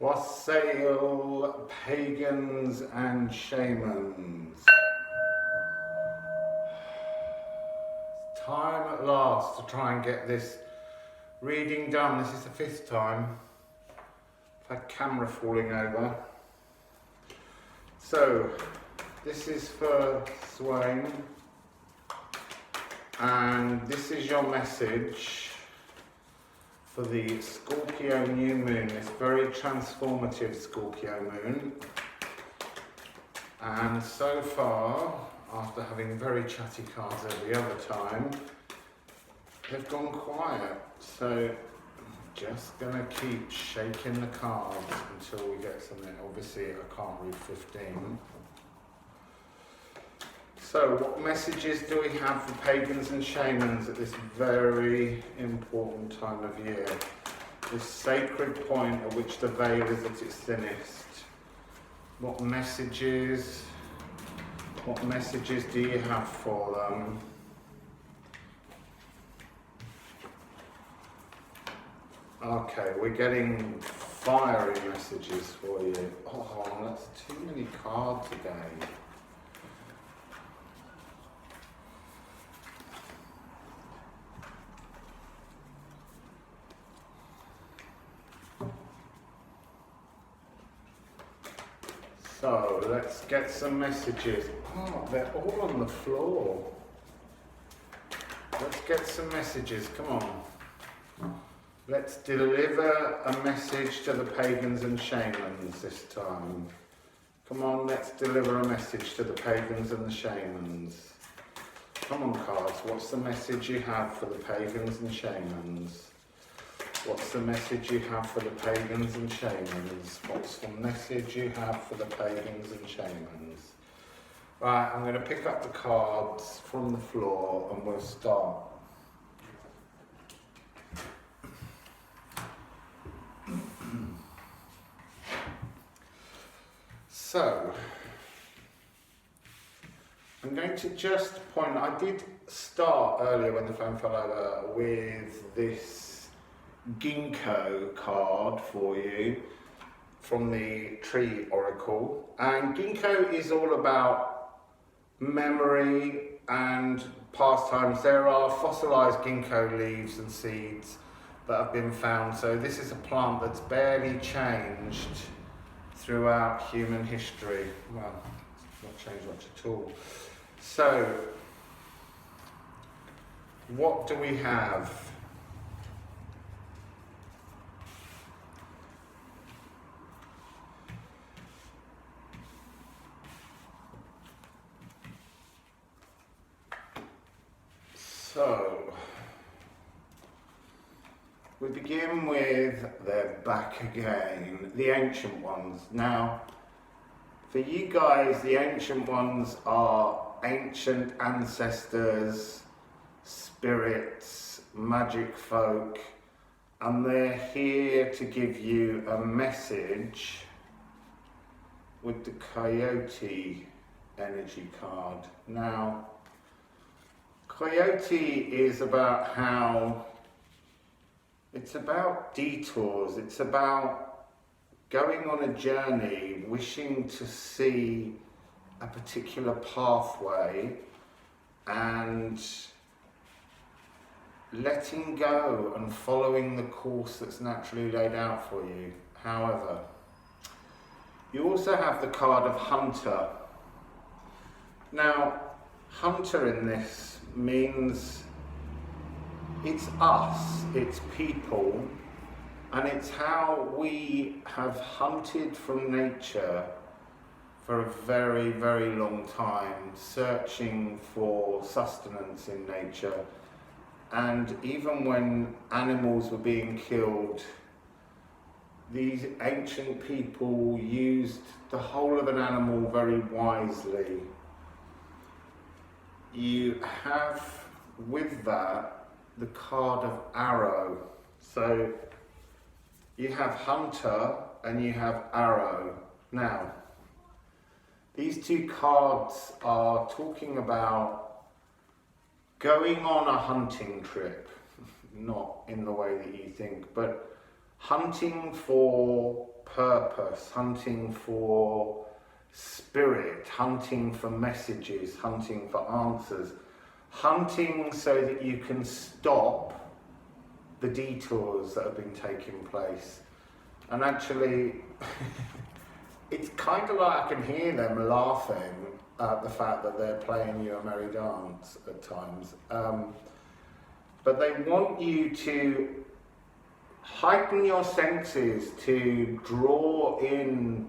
Wassail, Pagans and Shamans. It's time at last to try and get this reading done. This is the 5th time. I've had camera falling over. So, this is for Swain, and this is your message for the Scorpio new moon, this very transformative Scorpio moon. And so far, after having very chatty cards every other time, they've gone quiet. So I'm just gonna keep shaking the cards until we get something. Obviously I can't read 15. So what messages do we have for Pagans and Shamans at this very important time of year? This sacred point at which the veil is at its thinnest. What messages do you have for them? Okay, we're getting fiery messages for you. Oh, that's too many cards again. So let's get some messages. Oh, they're all on the floor. Let's get some messages, come on. Let's deliver a message to the Pagans and Shamans this time. Come on, let's deliver a message to the Pagans and the Shamans. Come on, cards, what's the message you have for the Pagans and Shamans? What's the message you have for the Pagans and Shamans? What's the message you have for the Pagans and Shamans? Right, I'm going to pick up the cards from the floor and we'll start. So, I'm going to just point, I did start earlier when the phone fell over with this Ginkgo card for you from the Tree Oracle, and Ginkgo is all about memory and pastimes. There are fossilized Ginkgo leaves and seeds that have been found, so this is a plant that's barely changed throughout human history. Well, it's not changed much at all. So what do we have? So, we begin with they're back again, the ancient ones. Now, for you guys, the ancient ones are ancient ancestors, spirits, magic folk, and they're here to give you a message with the Coyote energy card. Now, Coyote is about how, it's about detours, it's about going on a journey, wishing to see a particular pathway and letting go and following the course that's naturally laid out for you. However, you also have the card of Hunter. Now, Hunter in this means it's us, it's people, and it's how we have hunted from nature for a very, very long time, searching for sustenance in nature. And even when animals were being killed, these ancient people used the whole of an animal very wisely. You have with that the card of Arrow. So you have Hunter and you have Arrow. Now, these two cards are talking about going on a hunting trip, not in the way that you think, but hunting for purpose, hunting for spirit, hunting for messages, hunting for answers, hunting so that you can stop the detours that have been taking place. And actually, it's kind of like I can hear them laughing at the fact that they're playing you a merry dance at times. But they want you to heighten your senses, to draw in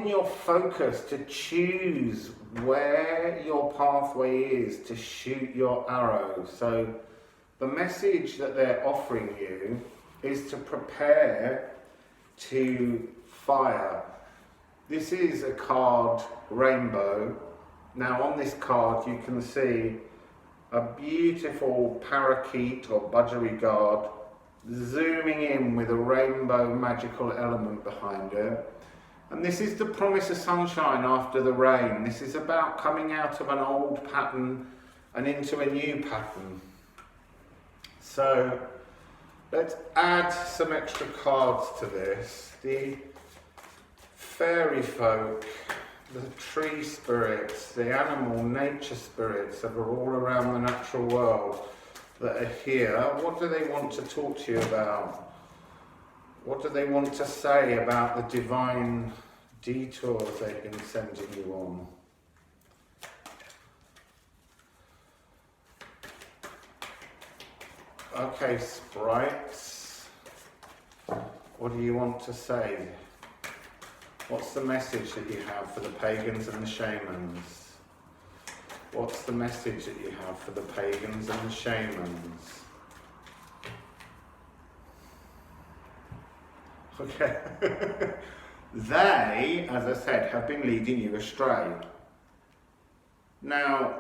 your focus, to choose where your pathway is to shoot your arrow. So the message that they're offering you is to prepare to fire. This is a card, Rainbow. Now on this card you can see a beautiful parakeet or budgerigar zooming in with a rainbow magical element behind it. And this is the promise of sunshine after the rain. This is about coming out of an old pattern and into a new pattern. So let's add some extra cards to this. The fairy folk, the tree spirits, the animal nature spirits that are all around the natural world that are here. What do they want to talk to you about? What do they want to say about the divine detours they've been sending you on? Okay, sprites, what do you want to say? What's the message that you have for the pagans and the shamans? What's the message that you have for the pagans and the shamans? Okay. They, as I said, have been leading you astray. Now,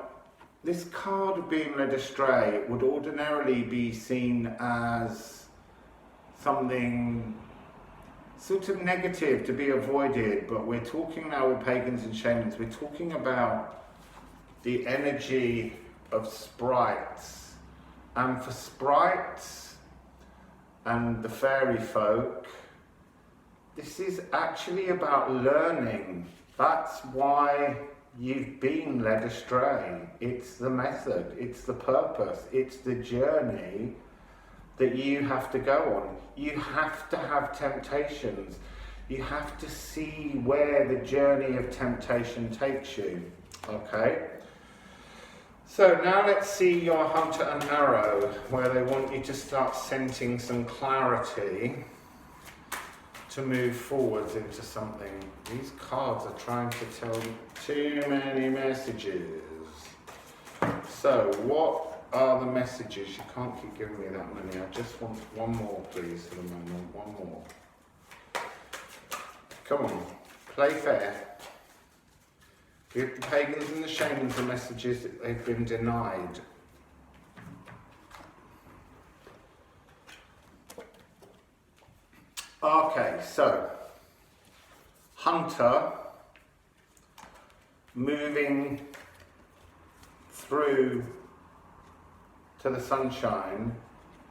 this card of being led astray would ordinarily be seen as something sort of negative to be avoided, but we're talking now with pagans and shamans, we're talking about the energy of sprites. And for sprites and the fairy folk, this is actually about learning. That's why you've been led astray. It's the method, it's the purpose, it's the journey that you have to go on. You have to have temptations. You have to see where the journey of temptation takes you. Okay? So now let's see your hunter and arrow, where they want you to start sensing some clarity to move forwards into something. These cards are trying to tell too many messages. So what are the messages? You can't keep giving me that many. I just want one more, please, for the moment. One more. Come on, play fair. Give the pagans and the shamans the messages that they've been denied. Okay, so hunter moving through to the sunshine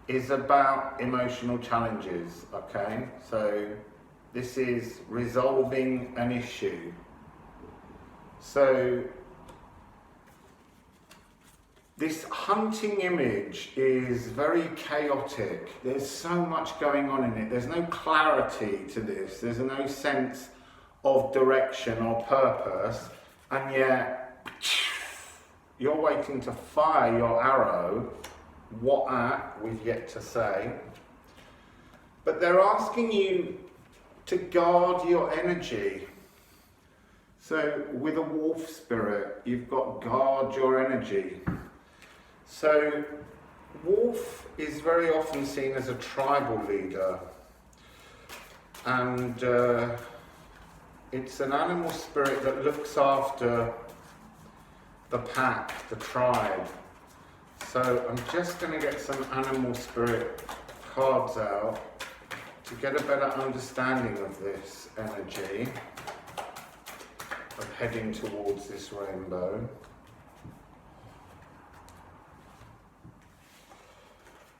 is about emotional challenges, okay? So this is resolving an issue. So this hunting image is very chaotic. There's so much going on in it. There's no clarity to this. There's no sense of direction or purpose. And yet, you're waiting to fire your arrow. What at? We've yet to say. But they're asking you to guard your energy. So with a wolf spirit, you've got guard your energy. So wolf is very often seen as a tribal leader, and it's an animal spirit that looks after the pack, the tribe. So I'm just going to get some animal spirit cards out to get a better understanding of this energy of heading towards this rainbow.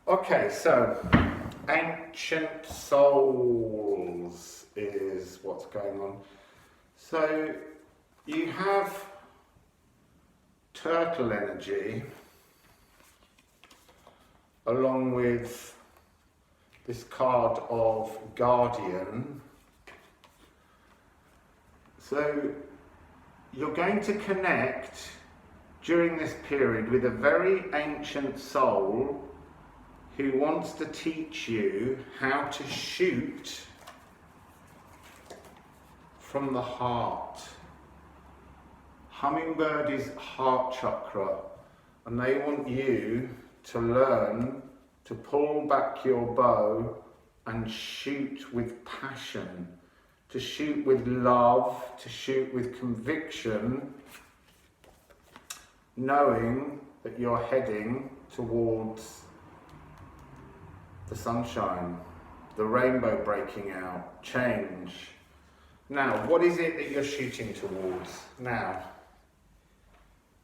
Okay, so ancient souls is what's going on. So you have turtle energy along with this card of guardian. So you're going to connect during this period with a very ancient soul who wants to teach you how to shoot from the heart. Hummingbird is heart chakra, and they want you to learn to pull back your bow and shoot with passion, to shoot with love, to shoot with conviction, knowing that you're heading towards the sunshine, the rainbow breaking out, change. Now, what is it that you're shooting towards? Now,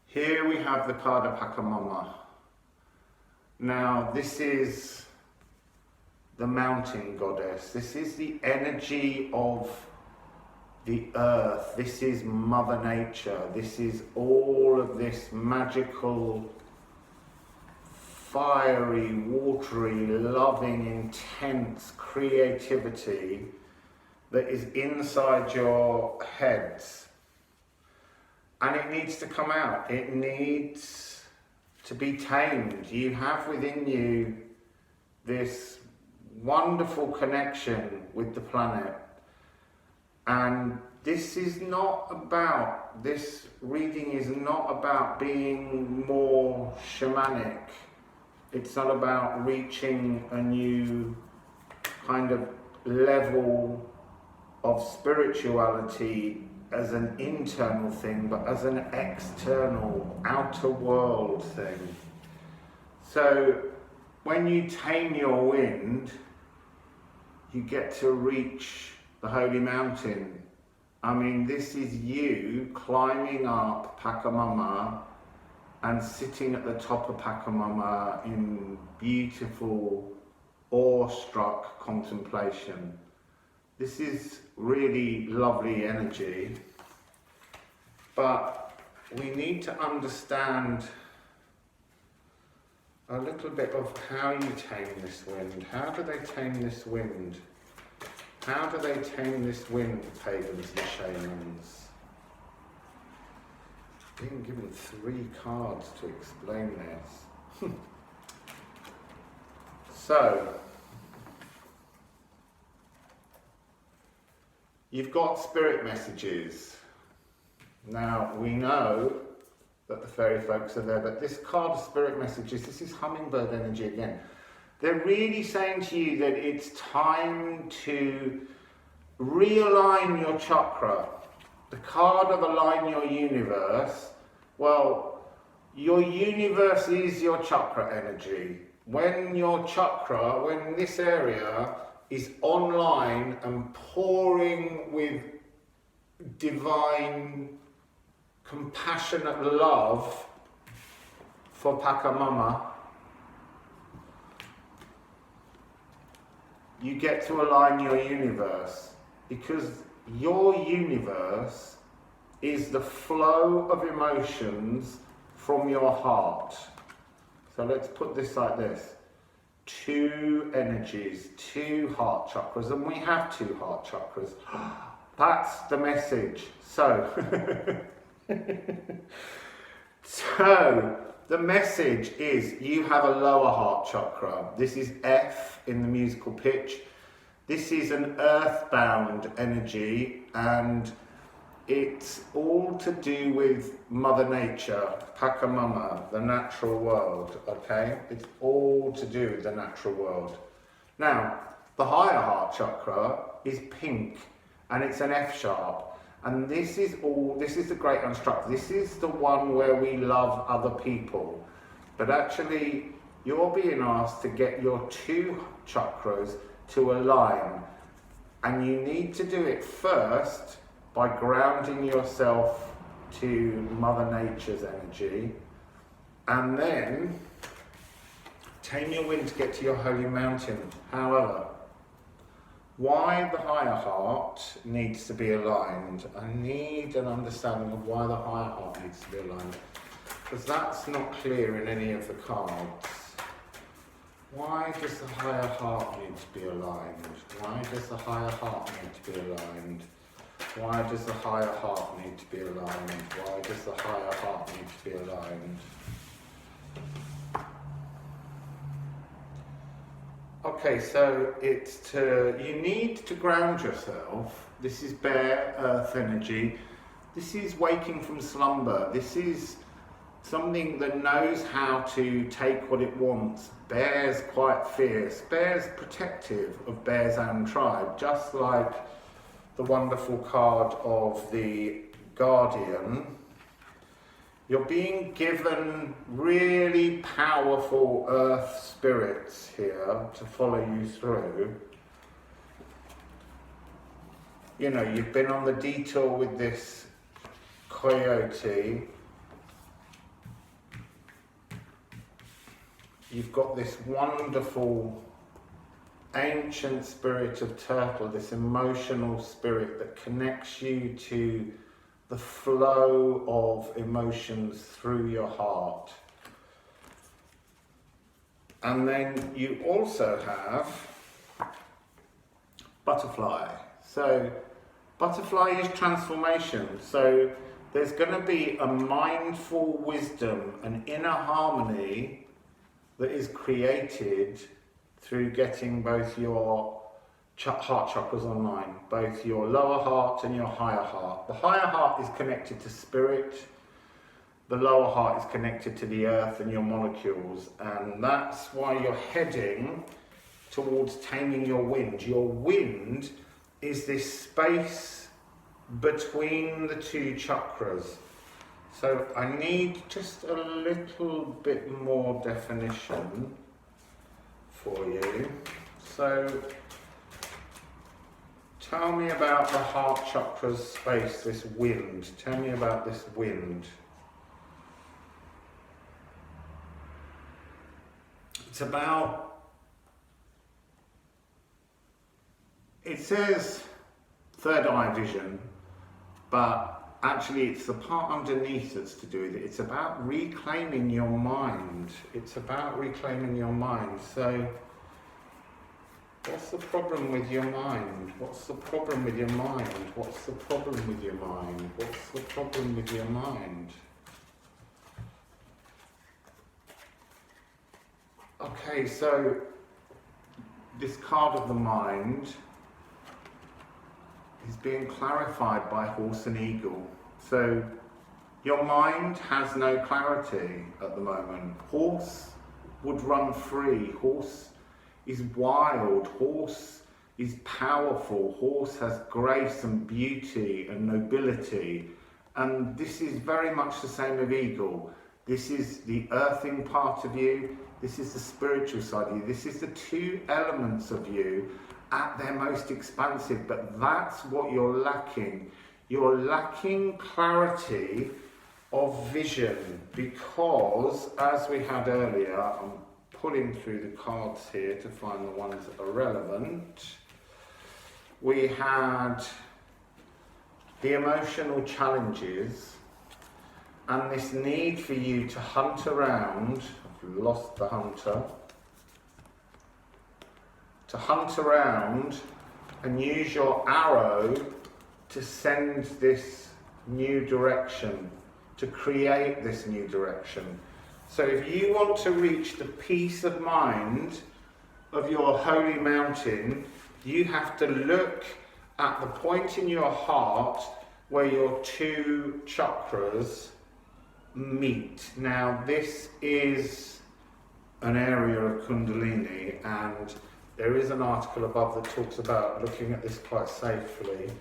here we have the card of Pachamama. Now, this is the mountain goddess. This is the energy of the earth. This is Mother Nature. This is all of this magical, fiery, watery, loving, intense creativity that is inside your heads. And it needs to come out. It needs to be tamed. You have within you this wonderful connection with the planet. And this is not about, this reading is not about being more shamanic. It's not about reaching a new kind of level of spirituality as an internal thing, but as an external, outer world thing. So when you tame your wind, you get to reach the holy mountain. I mean, this is you climbing up Pachamama and sitting at the top of Pachamama in beautiful, awestruck contemplation. This is really lovely energy, but we need to understand a little bit of how you tame this wind. How do they tame this wind? How do they tame this wind, the pagans and shamans? Being given 3 cards to explain this. So, you've got spirit messages. Now, we know that the fairy folks are there, but this card of spirit messages, this is hummingbird energy again. They're really saying to you that it's time to realign your chakra. The card of align your universe. Well, your universe is your chakra energy. When your chakra, when this area is online and pouring with divine, compassionate love for Pachamama, you get to align your universe, because your universe is the flow of emotions from your heart. So let's put this like this. 2 energies, 2 heart chakras, and we have 2 heart chakras. That's the message. So, the message is you have a lower heart chakra. This is F in the musical pitch. This is an earthbound energy, and it's all to do with Mother Nature, Pachamama, the natural world, okay? It's all to do with the natural world. Now, the higher heart chakra is pink, and it's an F sharp. And this is the great unstructured. This is the one where we love other people. But actually, you're being asked to get your 2 chakras to align. And you need to do it first by grounding yourself to Mother Nature's energy. And then tame your wind to get to your holy mountain. However, why the higher heart needs to be aligned. I need an understanding of why the higher heart needs to be aligned, because that's not clear in any of the cards. Why does the higher heart need to be aligned? Why does the higher heart need to be aligned? Why does the higher heart need to be aligned? Why does the higher heart need to be aligned? Okay, so you need to ground yourself. This is bare earth energy. This is waking from slumber. This is something that knows how to take what it wants. Bear's quite fierce. Bear's protective of bear's own tribe, just like the wonderful card of the Guardian. You're being given really powerful earth spirits here to follow you through. You know, you've been on the detour with this coyote. You've got this wonderful ancient spirit of turtle, this emotional spirit that connects you to the flow of emotions through your heart. And then you also have butterfly. So butterfly is transformation. So there's going to be a mindful wisdom, an inner harmony that is created through getting both your heart chakras online, both your lower heart and your higher heart. The higher heart is connected to spirit, the lower heart is connected to the earth and your molecules, and that's why you're heading towards taming your wind. Your wind is this space between the two chakras. So I need just a little bit more definition for you. So tell me about the heart chakra's space, this wind. Tell me about this wind. It's about, it says third eye vision, but actually it's the part underneath that's to do with it. It's about reclaiming your mind. It's about reclaiming your mind. So what's the problem with your mind? What's the problem with your mind? What's the problem with your mind? What's the problem with your mind? Okay, so this card of the mind is being clarified by horse and eagle. So your mind has no clarity at the moment. Horse would run free. Horse is wild. Horse is powerful. Horse has grace and beauty and nobility. And this is very much the same with eagle. This is the earthing part of you. This is the spiritual side of you. This is the two elements of you at their most expansive, but that's what you're lacking. You're lacking clarity of vision because, as we had earlier, I'm pulling through the cards here to find the ones that are relevant. We had the emotional challenges and this need for you to hunt around. I've lost the hunter. To hunt around and use your arrow to send this new direction, to create this new direction. So if you want to reach the peace of mind of your holy mountain, you have to look at the point in your heart where your two chakras meet. Now this is an area of Kundalini, and there is an article above that talks about looking at this quite safely.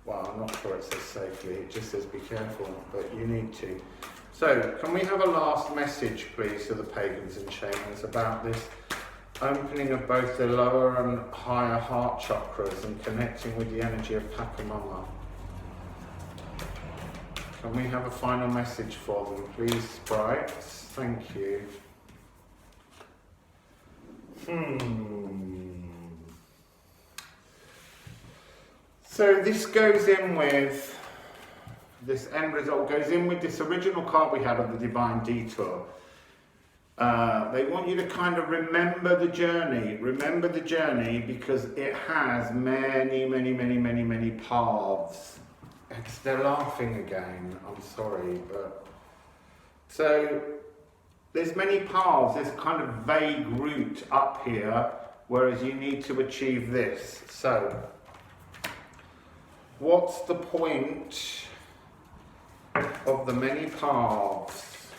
Well, I'm not sure it says safely, it just says be careful, but you need to. So, can we have a last message, please, to the pagans and shamans about this opening of both the lower and higher heart chakras and connecting with the energy of Pachamama? Can we have a final message for them, please, sprites? Thank you. So this goes in with, this end result goes in with this original card we had of the Divine Detour. They want you to kind of remember the journey because it has many paths. They're laughing again, I'm sorry, but so there's many paths, there's kind of vague route up here, whereas you need to achieve this. So what's the point of the many paths?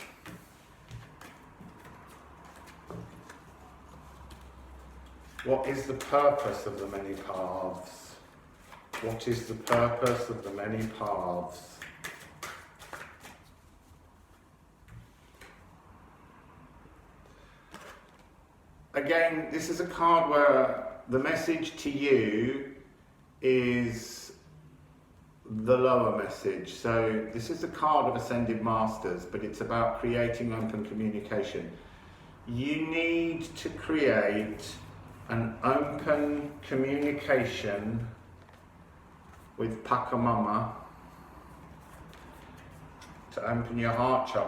What is the purpose of the many paths? What is the purpose of the many paths? Again, this is a card where the message to you is the lower message. So this is a card of Ascended Masters, but it's about creating open communication. You need to create an open communication with Pachamama to open your heart chakra.